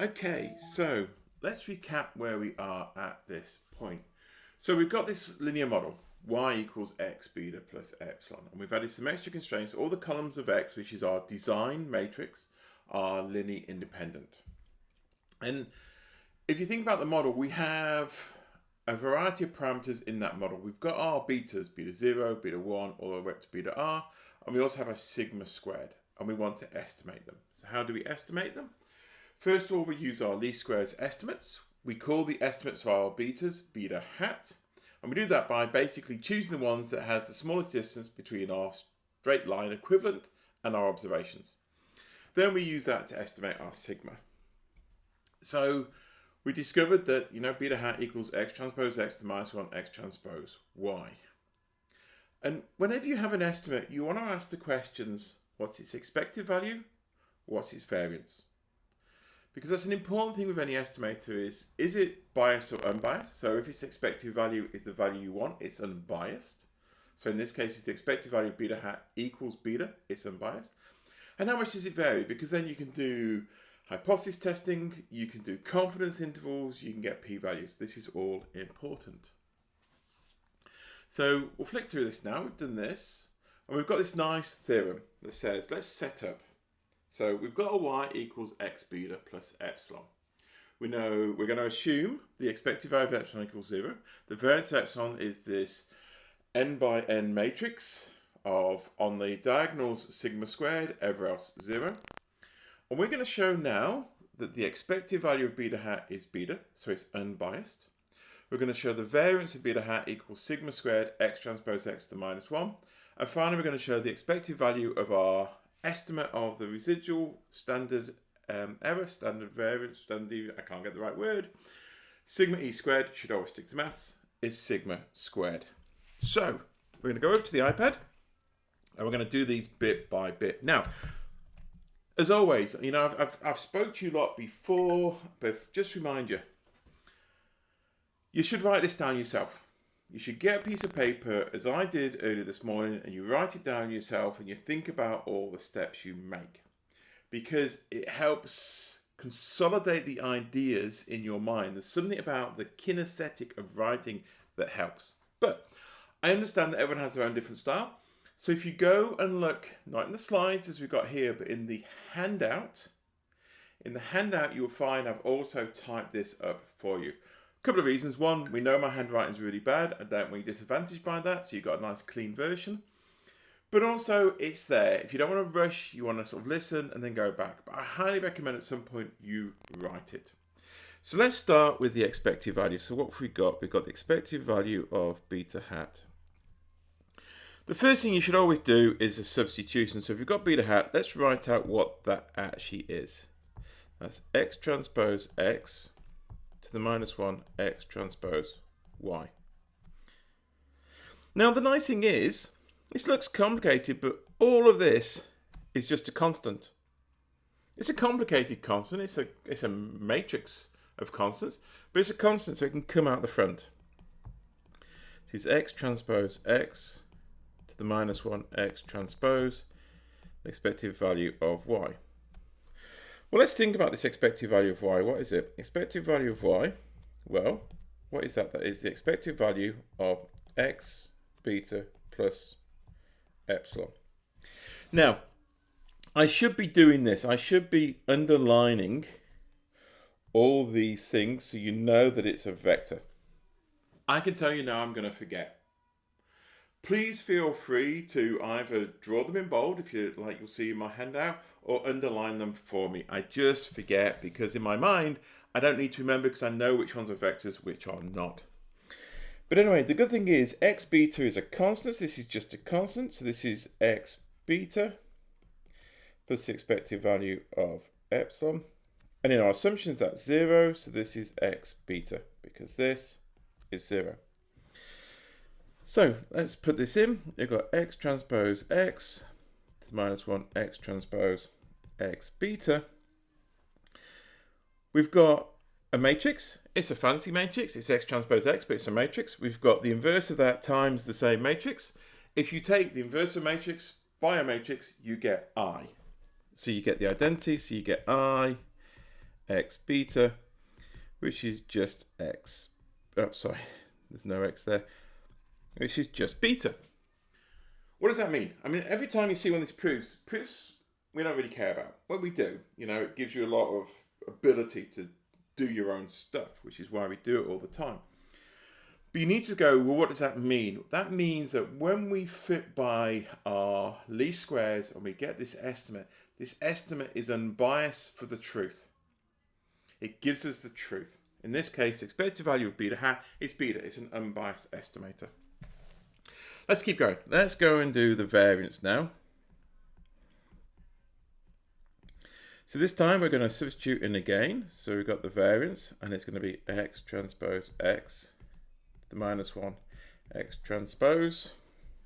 Okay, so let's recap where we are at this point. So we've got this linear model, y equals x beta plus epsilon, and we've added some extra constraints. All the columns of x, which is our design matrix, are linearly independent. And if you think about the model, we have a variety of parameters in that model. We've got our betas, beta 0, beta 1, all the way up to beta r, and we also have a sigma squared, and we want to estimate them. So how do we estimate them? First of all, we use our least squares estimates. We call the estimates of our betas beta hat, and we do that by basically choosing the ones that has the smallest distance between our straight line equivalent and our observations. Then we use that to estimate our sigma. So we discovered that, beta hat equals x transpose x to the minus 1 x transpose y. And whenever you have an estimate, you want to ask the questions, what's its expected value? What's its variance? Because that's an important thing with any estimator is it biased or unbiased? So if its expected value is the value you want, it's unbiased. So in this case, if the expected value of beta hat equals beta, it's unbiased. And how much does it vary? Because then you can do hypothesis testing, you can do confidence intervals, you can get p-values. This is all important. So we'll flick through this now. We've done this. And we've got this nice theorem that says, let's set up. So we've got a y equals x beta plus epsilon. We know we're going to assume the expected value of epsilon equals 0. The variance of epsilon is this n by n matrix of, on the diagonals, sigma squared, everywhere else 0. And we're going to show now that the expected value of beta hat is beta, so it's unbiased. We're going to show the variance of beta hat equals sigma squared x transpose x to the minus 1. And finally, we're going to show the expected value of our estimate of the residual standard error, standard variance, I can't get the right word. Sigma e squared, should always stick to maths, is sigma squared. So we're going to go over to the iPad and we're going to do these bit by bit. Now, as always, I've spoke to you a lot before, but just remind you, you should write this down yourself. You should get a piece of paper, as I did earlier this morning, and you write it down yourself and you think about all the steps you make. Because it helps consolidate the ideas in your mind. There's something about the kinesthetic of writing that helps. But I understand that everyone has their own different style. So if you go and look, not in the slides as we've got here, but in the handout, you'll find I've also typed this up for you. Couple of reasons. One, we know my handwriting is really bad. I don't want you disadvantaged by that, so you've got a nice clean version. But also, it's there. If you don't want to rush, you want to sort of listen and then go back. But I highly recommend at some point you write it. So let's start with the expected value. So what have we got? We've got the expected value of beta hat. The first thing you should always do is a substitution. So if you've got beta hat, let's write out what that actually is. That's x transpose x to the minus 1 x transpose y. Now the nice thing is, this looks complicated, but all of this is just a constant. It's a complicated constant, it's a matrix of constants, but it's a constant so it can come out the front. This is x transpose x to the minus 1 x transpose, the expected value of y. Well, let's think about this expected value of y. What is it? Expected value of y, well, what is that? That is the expected value of x beta plus epsilon. Now, I should be doing this. I should be underlining all these things so you know that it's a vector. I can tell you now I'm going to forget. Please feel free to either draw them in bold, if you like, you'll see in my handout, or underline them for me. I just forget because in my mind, I don't need to remember because I know which ones are vectors, which are not. But anyway, the good thing is x beta is a constant. This is just a constant. So this is x beta plus the expected value of epsilon. And in our assumptions, that's 0. So this is x beta because this is 0. So let's put this in. You've got x transpose x to the minus 1 x transpose x beta. We've got a matrix. It's a fancy matrix. It's x transpose x, but it's a matrix. We've got the inverse of that times the same matrix. If you take the inverse of matrix by a matrix, you get I. So you get the identity. So you get I, x beta, which is just x. Oh, sorry, there's no x there. Which is just beta. What does that mean? I mean, every time you see one of these proofs we don't really care about. Well, we do. You know, it gives you a lot of ability to do your own stuff, which is why we do it all the time. But you need to go, well, what does that mean? That means that when we fit by our least squares and we get this estimate is unbiased for the truth. It gives us the truth. In this case, the expected value of beta hat is beta. It's an unbiased estimator. Let's keep going. Let's go and do the variance now. So this time we're going to substitute in again. So we've got the variance, and it's going to be x transpose x to the minus 1 x transpose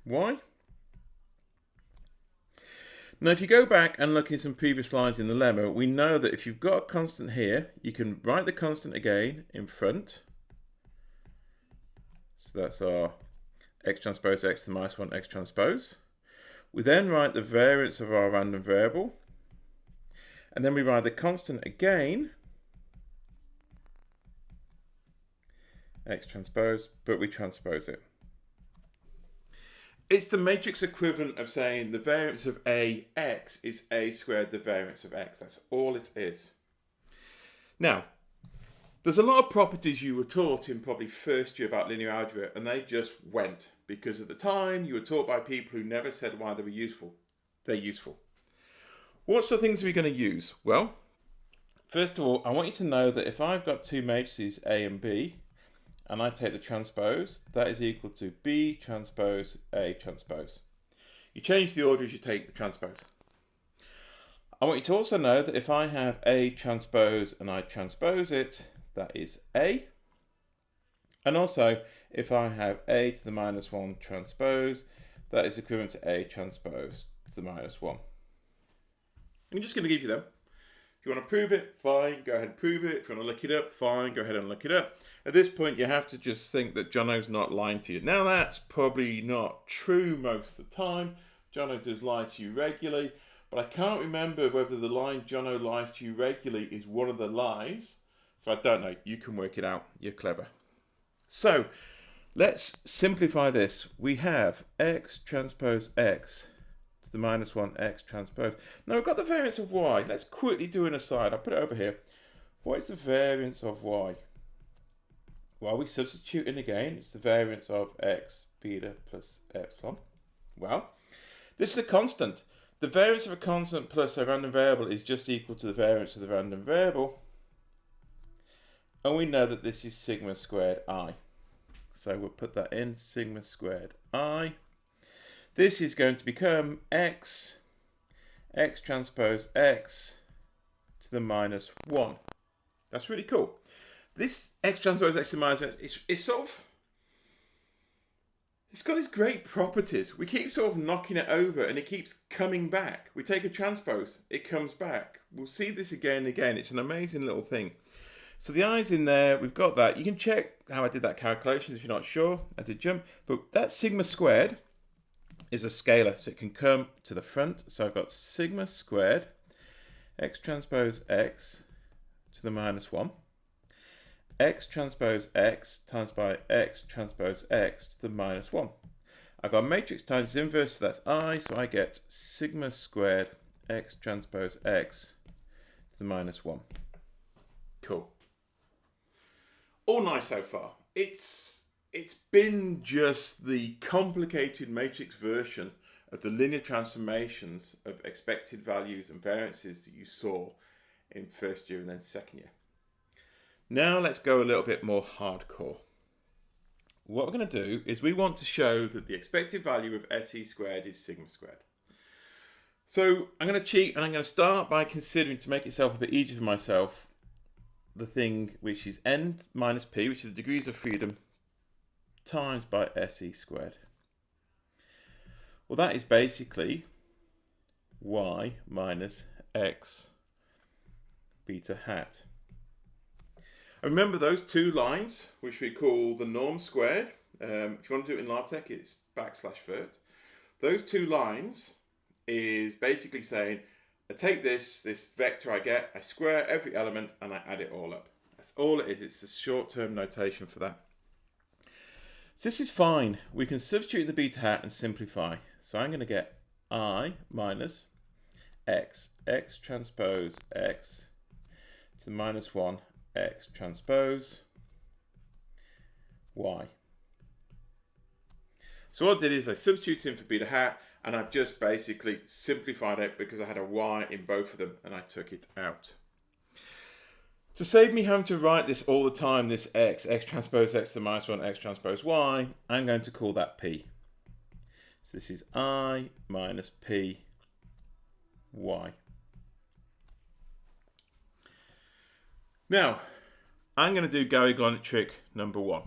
y. Now if you go back and look at some previous lines in the lemma, we know that if you've got a constant here, you can write the constant again in front. So that's our x transpose x to the minus 1 x transpose. We then write the variance of our random variable. And then we write the constant again, x transpose, but we transpose it. It's the matrix equivalent of saying the variance of ax is a squared the variance of x. That's all it is. Now, there's a lot of properties you were taught in probably first year about linear algebra, and they just went, because at the time you were taught by people who never said why they were useful. They're useful. What sort of things are we going to use? Well, first of all, I want you to know that if I've got two matrices A and B, and I take the transpose, that is equal to B transpose A transpose. You change the order as you take the transpose. I want you to also know that if I have A transpose and I transpose it, that is A. And also, if I have A to the minus 1 transpose, that is equivalent to A transpose to the minus 1. I'm just going to give you them. If you want to prove it, fine, go ahead and prove it. If you want to look it up, fine, go ahead and look it up. At this point, you have to just think that Jono's not lying to you. Now, that's probably not true most of the time. Jono does lie to you regularly, but I can't remember whether the line Jono lies to you regularly is one of the lies. So I don't know. You can work it out. You're clever. So let's simplify this. We have x transpose x to the minus 1 x transpose. Now we've got the variance of y. Let's quickly do an aside. I'll put it over here. What is the variance of y? Well, we substitute in again. It's the variance of x beta plus epsilon. Well, this is a constant. The variance of a constant plus a random variable is just equal to the variance of the random variable. And we know that this is sigma squared I. So we'll put that in, sigma squared I. This is going to become x transpose x to the minus 1. That's really cool. This x transpose x to the minus 1 is sort of, it's got these great properties. We keep sort of knocking it over and it keeps coming back. We take a transpose, it comes back. We'll see this again and again. It's an amazing little thing. So the i's in there, we've got that. You can check how I did that calculation if you're not sure. I did jump, but that sigma squared is a scalar, so it can come to the front. So I've got sigma squared x transpose x to the minus 1, x transpose x times by x transpose x to the minus 1. I've got matrix times its inverse, so that's I, so I get sigma squared x transpose x to the minus 1. Cool. All nice so far. It's been just the complicated matrix version of the linear transformations of expected values and variances that you saw in first year and then second year. Now let's go a little bit more hardcore. What we're going to do is we want to show that the expected value of SE squared is sigma squared. So I'm going to cheat and I'm going to start by considering, to make itself a bit easier for myself, the thing which is n minus p, which is the degrees of freedom, times by SE squared. Well, that is basically y minus x beta hat. And remember those two lines, which we call the norm squared. If you want to do it in LaTeX, it's \vert. Those two lines is basically saying I take this vector I get, I square every element and I add it all up. That's all it is. It's a short-term notation for that. So this is fine. We can substitute the beta hat and simplify. So I'm going to get I minus x transpose x to the minus 1 x transpose y. So what I did is I substituted in for beta hat, and I've just basically simplified it because I had a y in both of them and I took it out. To save me having to write this all the time, this x transpose x to the minus 1 x transpose y, I'm going to call that p. So this is I minus p y. Now, I'm going to do Gary-Glonick trick number 1.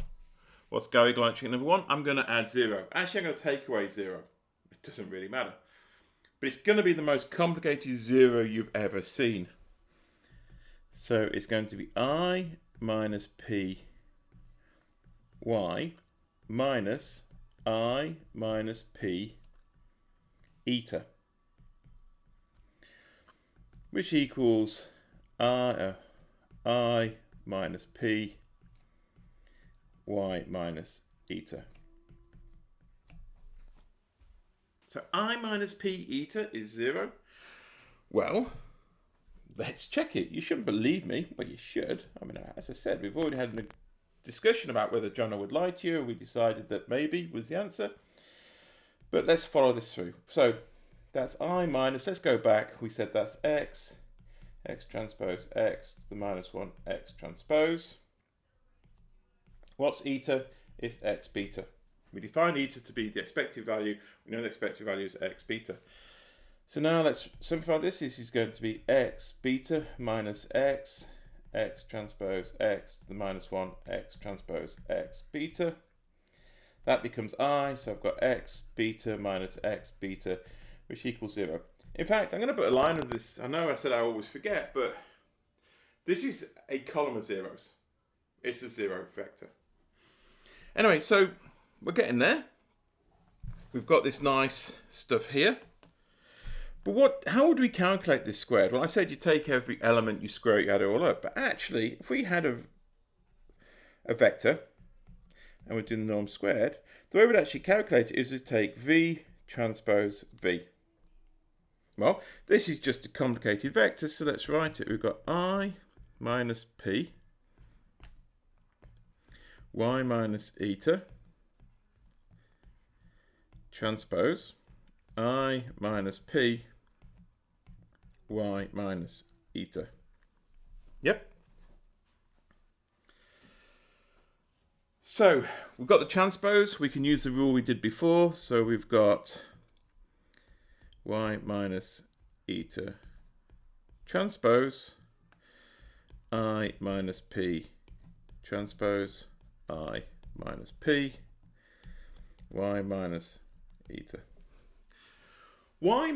What's Gary-Glonick trick number 1? I'm going to add 0. Actually, I'm going to take away 0. It doesn't really matter. But it's going to be the most complicated 0 you've ever seen. So it's going to be I minus p y minus I minus p eta, which equals I minus p y minus eta. So I minus p eta is 0. Well, let's check it. You shouldn't believe me. Well, you should. I mean, as I said, we've already had a discussion about whether Jono would lie to you, and we decided that maybe was the answer. But let's follow this through. So that's I minus, let's go back. We said that's x transpose x to the minus 1 x transpose. What's eta? It's x beta. We define eta to be the expected value. We know the expected value is x beta. So now let's simplify this. This is going to be x beta minus x transpose x to the minus 1 x transpose x beta. That becomes I, so I've got x beta minus x beta, which equals 0. In fact, I'm going to put a line of this. I know I said I always forget, but this is a column of zeros. It's a 0 vector. Anyway, so we're getting there. We've got this nice stuff here. But how would we calculate this squared? Well, I said you take every element, you square it, you add it all up. But actually, if we had a vector, and we're doing the norm squared, the way we'd actually calculate it is to take v transpose v. Well, this is just a complicated vector, so let's write it. We've got I minus p, y minus eta, transpose, I minus p, y minus eta. Yep. So we've got the transpose. We can use the rule we did before. So we've got y minus eta transpose, I minus p transpose, I minus p, y minus eta. I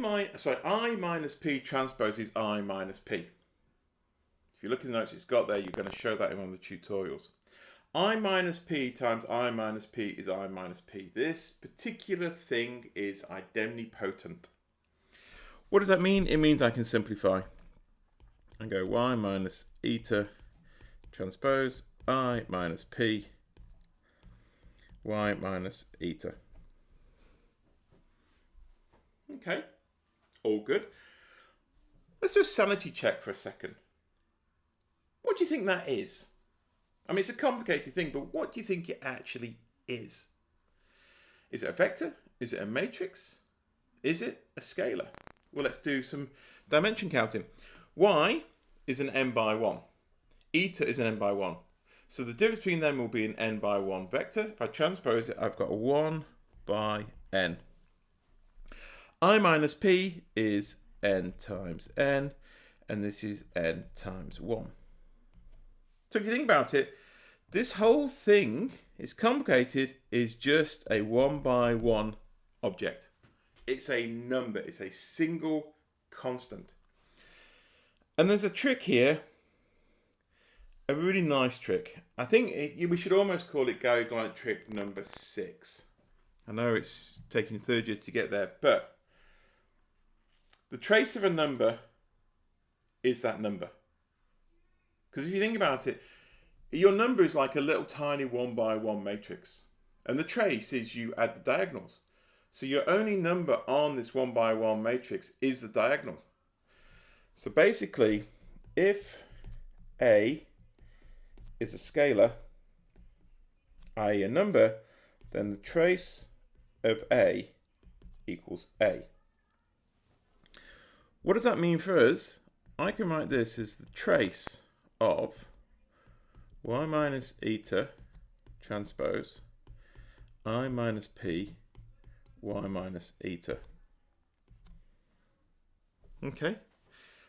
minus p transpose is I minus p. If you look in the notes it's got there, you're going to show that in one of the tutorials. I minus p times I minus p is I minus p. This particular thing is idemnipotent. What does that mean? It means I can simplify and go y minus eta transpose I minus p, y minus eta. Okay, all good. Let's do a sanity check for a second. What do you think that is? I mean, it's a complicated thing, but what do you think it actually is? Is it a vector? Is it a matrix? Is it a scalar? Well, let's do some dimension counting. Y is an n by 1. Eta is an n by 1. So the difference between them will be an n by 1 vector. If I transpose it, I've got a 1 by n. I minus p is n times n, and this is n times 1. So if you think about it, this whole thing is complicated, is just a 1 by 1 object. It's a number, it's a single constant. And there's a trick here, a really nice trick. I think we should almost call it Gary-Glonick trick number 6. I know it's taking third year to get there, but the trace of a number is that number. Because if you think about it, your number is like a little tiny 1 by 1 matrix. And the trace is you add the diagonals. So your only number on this 1 by 1 matrix is the diagonal. So basically, if A is a scalar, i.e. a number, then the trace of A equals A. What does that mean for us? I can write this as the trace of y minus eta transpose I minus p y minus eta. Okay.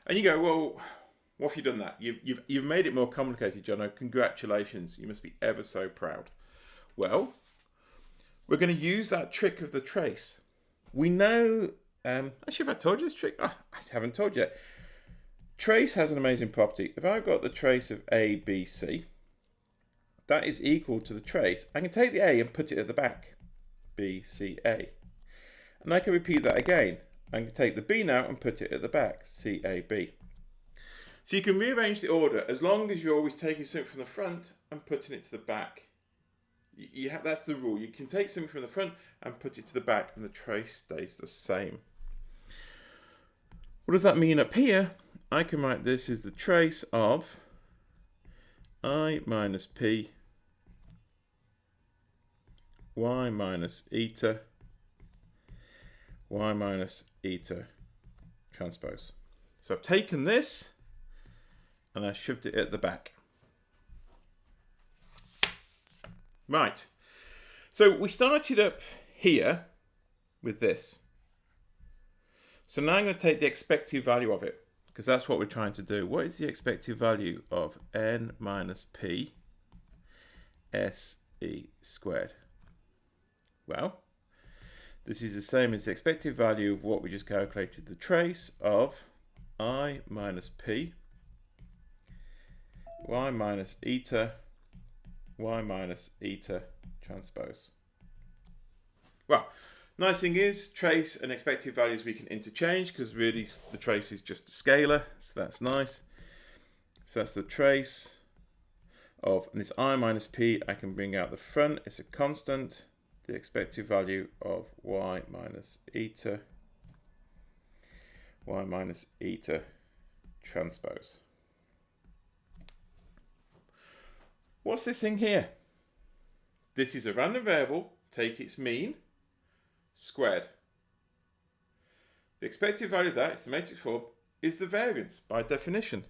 And you go, well, what have you done that? You've made it more complicated, Jono. Congratulations. You must be ever so proud. Well, we're going to use that trick of the trace. We know, actually, have I told you this trick? Oh, I haven't told you yet. Trace has an amazing property. If I've got the trace of A, B, C, that is equal to the trace. I can take the A and put it at the back. B, C, A. And I can repeat that again. I can take the B now and put it at the back. C, A, B. So you can rearrange the order as long as you're always taking something from the front and putting it to the back. That's the rule. You can take something from the front and put it to the back and the trace stays the same. What does that mean up here? I can write this as the trace of I minus P y minus eta y minus eta transpose. So I've taken this and I shoved it at the back. Right. So we started up here with this. So now I'm going to take the expected value of it, because that's what we're trying to do. What is the expected value of n minus p se squared? Well, this is the same as the expected value of what we just calculated, the trace of I minus p y minus eta y minus eta transpose. Well, nice thing is, trace and expected values we can interchange, because really the trace is just a scalar, so that's nice. So that's the trace of, and this I minus p, I can bring out the front, it's a constant, the expected value of y minus eta transpose. What's this thing here? This is a random variable, take its mean, squared. The expected value of that, it's the matrix form, is the variance by definition.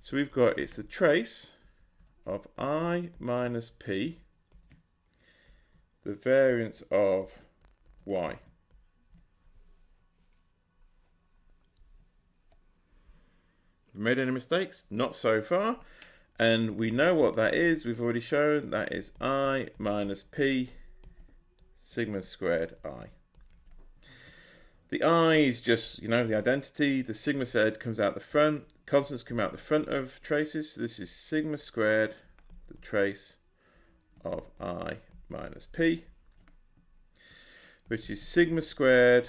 So we've got, it's the trace of I minus P, the variance of Y. Have we made any mistakes? Not so far. And we know what that is. We've already shown that is I minus P sigma squared I. The I is just, the identity. The sigma squared comes out the front. Constants come out the front of traces. So this is sigma squared, the trace of I minus P, which is sigma squared,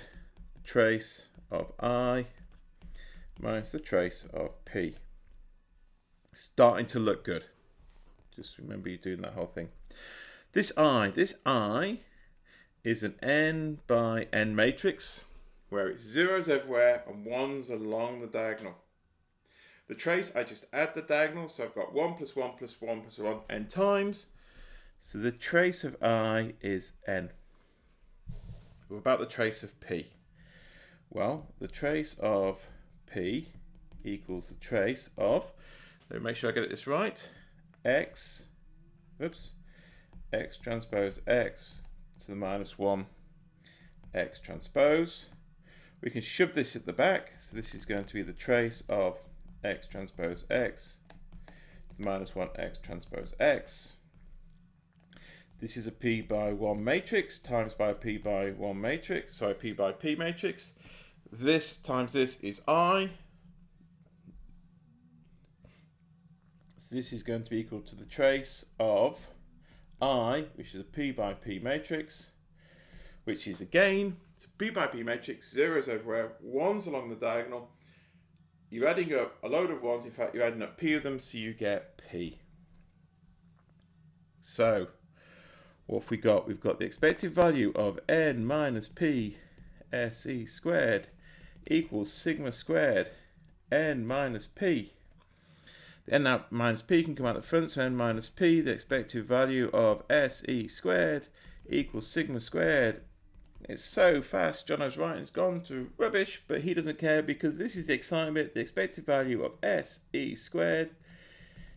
the trace of I minus the trace of P. Starting to look good. Just remember you're doing that whole thing. This I is an n by n matrix where it's zeros everywhere and ones along the diagonal. The trace, I just add the diagonal, so I've got 1 plus 1 plus 1 plus 1 n times. So the trace of I is n. What about the trace of P? Well, the trace of P equals the trace of, let me make sure I get this right, x transpose x to the minus 1 x transpose. We can shove this at the back, so this is going to be the trace of x transpose x to the minus 1 x transpose x. This is a p by 1 matrix times by a p by 1 matrix, sorry, p by p matrix. This times this is I. So this is going to be equal to the trace of I, which is a p by p matrix, which is again, it's a p by p matrix, zeros everywhere, ones along the diagonal. you're adding up a load of ones. In fact, you're adding up p of them, so you get p. So what have we got? We've got the expected value of n minus p se squared equals sigma squared n minus p. The n now minus p can come out the front, so n minus p, the expected value of se squared equals sigma squared. It's so fast, Jono's writing has gone to rubbish, but he doesn't care because this is the exciting bit. The expected value of se squared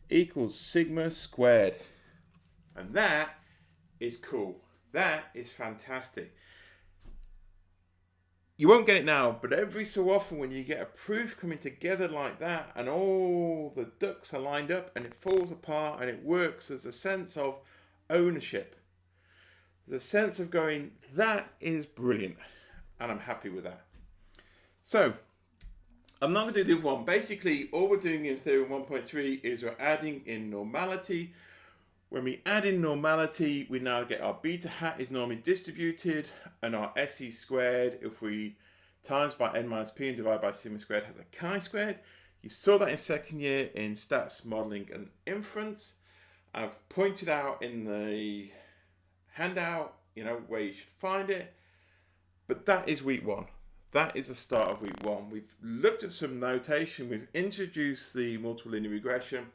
equals sigma squared. And that is cool. That is fantastic. You won't get it now, but every so often when you get a proof coming together like that and all the ducks are lined up and it falls apart and it works, there's a sense of ownership. There's a sense of going, that is brilliant. And I'm happy with that. So, I'm not going to do the other one. Basically, all we're doing in Theorem 1.3 is we're adding in normality. When we add in normality, we now get our beta hat is normally distributed, and our se squared, if we times by n minus p and divide by sigma squared, has a chi-squared. You saw that in second year in stats, modeling, and inference. I've pointed out in the handout, where you should find it. But that is week one. That is the start of week one. We've looked at some notation. We've introduced the multiple linear regression.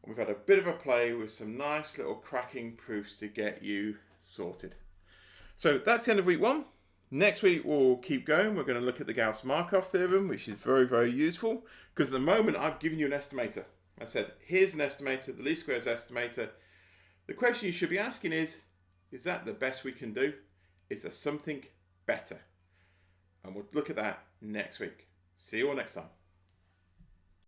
We've had a bit of a play with some nice little cracking proofs to get you sorted. So that's the end of week one. Next week we'll keep going. We're going to look at the Gauss-Markov theorem, which is very, very useful because at the moment I've given you an estimator. I said, here's an estimator, the least squares estimator. The question you should be asking is that the best we can do? Is there something better? And we'll look at that next week. See you all next time.